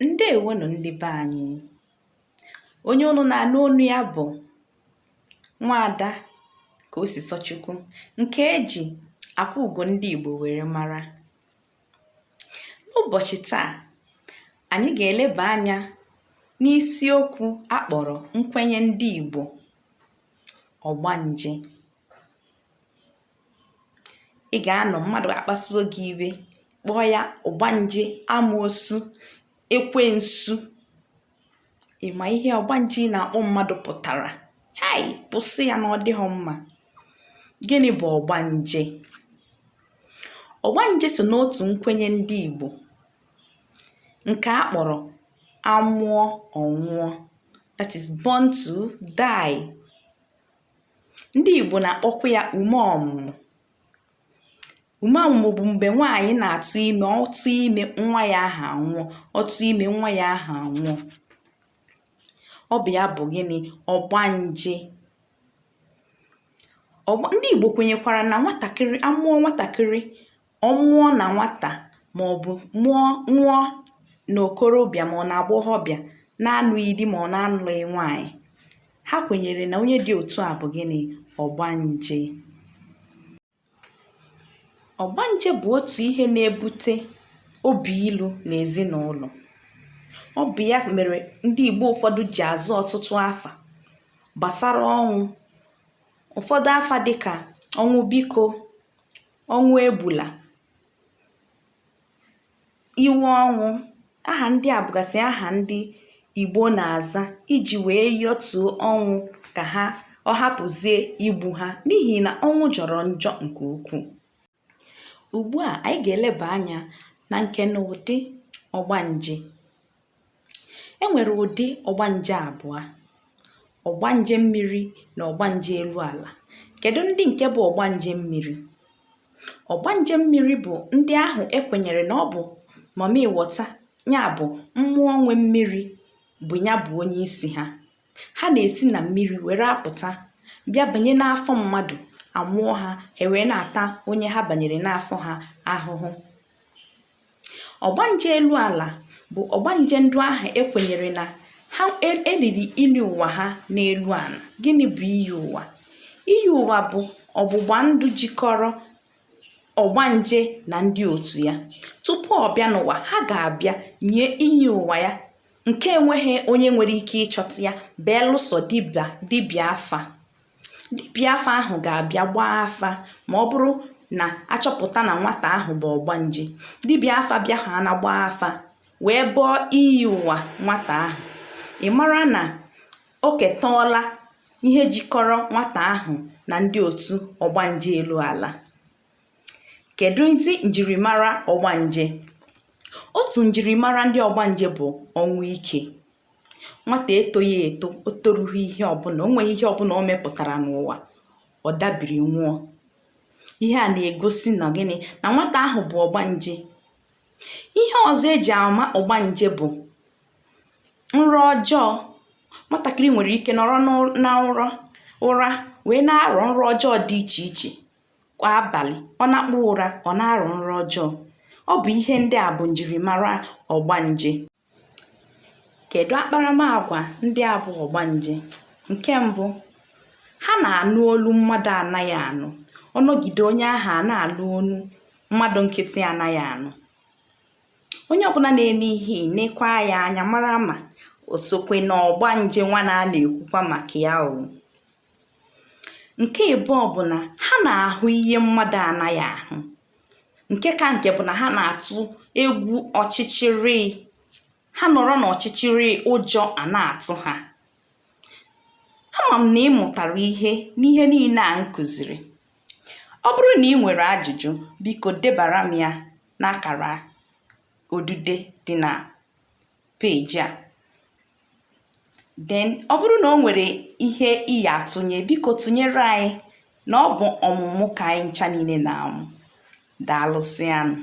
Ndewonu ndị be anyị. Onye unu na-anụ onu ya bụ nwaada Kosisochukwu nke eji akwa ugo ndị Igbo were mara. N'ụbọchị taa, anyị ga-eleba anya n'isiokwu akpọrọ nkwenye ndị Igbo ọgbanje. Ị ga-anọ mmadụ akpasuo gị iwe, kpọọ ya ọgbanje, amoosu, ekwensu. Ịma ihe ọgbanje na-akpọ mmadụ pụtara? Hai, pụsị ya na ọ dịghị mma. Gịnị bụ ọgbanje? Ọgbanje so n'otu nkwenye ndị Igbo nke a kpọrọ amụọ ọnwụọ, that is born to die. Ndị Igbo na-akpọkwa ya ume ọmụmụ. Ume ọmụmụ bụ mgbe nwaanyị na-atụ ime, ọtụ ime nwa ya ahụ anwụọ, ọtụ ime nwa ya ahụ anwụọ. Ọ bụ ya bụ gịnị? Ọgbanje. Ndị Igbo kwenyekwara na nwatakịrị amụọ nwatakịrị, ọmụọ na nwata ma ọ bụ nwụọ n'okorobịa ma ọ na agbọghọbịa, na-anụghị di ma ọ na-anụghị nwaanyị. Ha kwenyere na onye dị otu a bụ gịnị? Ọgbanje. Ọgbanje bụ otu ihe na-ebute obi ilu n'ezinụlọ. Ọ bụ ya mere ndị Igbo ụfọdụ ji azụ ọtụtụ afa gbasara ọnwụ. Ụfọdụ afa dịka ọnwụ biko, ọnwụ egbula, iwe ọnwụ. Aha ndị a bụgasị aha ndị Igbo na-aza iji wee yọtuo ọnwụ ka ọ hapụzie igbu ha, n'ihi na ọnwụ jọrọ njọ nke ukwuu. Ugbu a anyị ga-eleba anya na nke na ụdị ọgbanje. E nwere ụdị ọgbanje abụọ: ọgbanje mmiri na ọgbanje elu ala. Kedu ndị nke bụ ọgbanje mmiri? Ọgbanje mmiri bụ ndị ahụ ekwenyere na ọ bụ mami wọta, ya bụ mmụọ nwe mmiri, bụ ya bụ onye isi ha. Ha na-esi na mmiri were apụta, bịa banye n'afọ mmadụ, amụọ ha, wee na-ata onye ha banyere n'afọ ha ahụhụ. Ọgbanje elu ala bụ ọgbanje ndụ ahụ ekwenyere na ha eliri ili ụwa ha n'elu ala. Gịnị bụ iyi ụwa? Iyi ụwa bụ ọgbụgba ndụ jikọrọ ọgbanje na ndị otu ya. Tupu ọ bịa n'ụwa, ha ga-abịa nye iyi ụwa ya, nke enweghị onye nwere ike ịchọta ya belụsọ dibịa afa. Dibịa afa ahụ ga-abịa gbaa afa ma ọ bụrụ na achọpụta na nwata ahụ bụ ọgbanje. Dibịa afa bịa ha na gbaa afa wee bọọ iyi ụwa nwata ahụ. Ị mara na o ketọọla ihe jikọrọ nwata ahụ na ndị otu ọgbanje elu ala. Kedu ndị njirimara ọgbanje? Otu njirimara ndị ọgbanje bụ ọnwụ ike. Nwata etoghị eto, o torughị ihe ọbụla, o nweghị ihe ọbụla o mepụtara n'ụwa, ọ dabiri nwụọ. Ihe a na-egosi na gịnị? Na nwata ahụ bụ ọgbanje. Ihe ọzọ eji ama ọgbanje bụ nrọ ọjọọ. Nwatakịrị nwere ike nọrọ na ụra wee na-arọ nrọ ọjọọ dị iche iche. Kwa abalị ọ na-akpụ ụra, ọ na-arọ nrọ ọjọọ. Ọ bụ ihe ndị a bụ njirimara ọgbanje. Kedu akparamagwa ndị a bụ ọgbanje? Nke mbụ, ha na-anụ olu mmadụ anaghị anụ. Ọnọgide onye ahụ a na-alụ olu mmadụ nkịtị anaghị anụ. Onye ọbụla na-eme ihe nekwa ya anya mara ma o sokwe na ọgbanje nwa na-ekwukwa maka ya o. Nke abụọ bụ na ha na-ahụ ihe mmadụ anaghị ahụ. Nke ka nke bụ na ha na-atụ egwu ọchịchịrị. Ha nọrọ n'ọchịchịrị, ụjọ a na-atụ ha. Ama m na ị mụtara ihe n'ihe niile a m kụziri. Ọ bụrụ na ị nwere ajụjụ, biko debara m ya n'akara odide dị na peji a. Then ọ bụrụ na o nwere ihe ị ya atụnye, biko tụnyere anyị na ọ bụ ọmụmụ ka anyị ncha niile na-amụ. Daalụsịanụ.